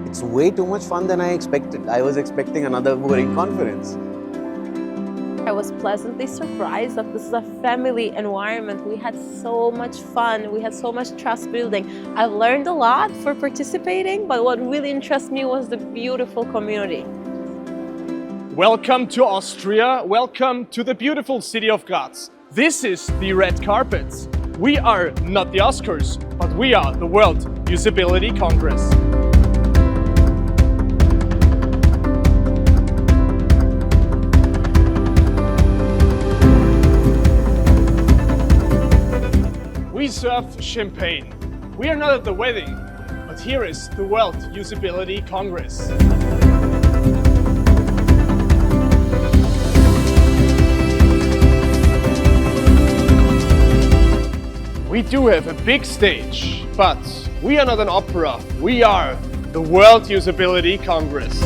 It's way too much fun than I expected. I was expecting another boring conference. I was pleasantly surprised that this is a family environment. We had so much fun. We had so much trust building. I learned a lot for participating, but what really interested me was the beautiful community. Welcome to Austria. Welcome to the beautiful city of Graz. This is the red carpet. We are not the Oscars, but we are the World Usability Congress. We serve champagne. We are not at the wedding, but here is the World Usability Congress. We do have a big stage, but we are not an opera. We are the World Usability Congress.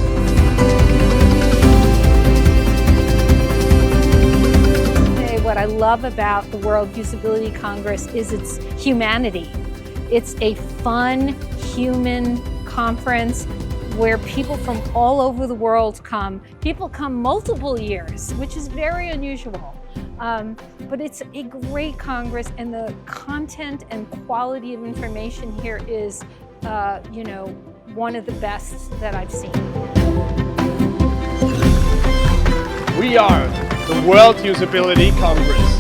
What I love about the World Usability Congress is its humanity. It's a fun, human conference where people from all over the world come. People come multiple years, which is very unusual. But it's a great Congress, and the content and quality of information here is, one of the best that I've seen. We are the World Usability Congress.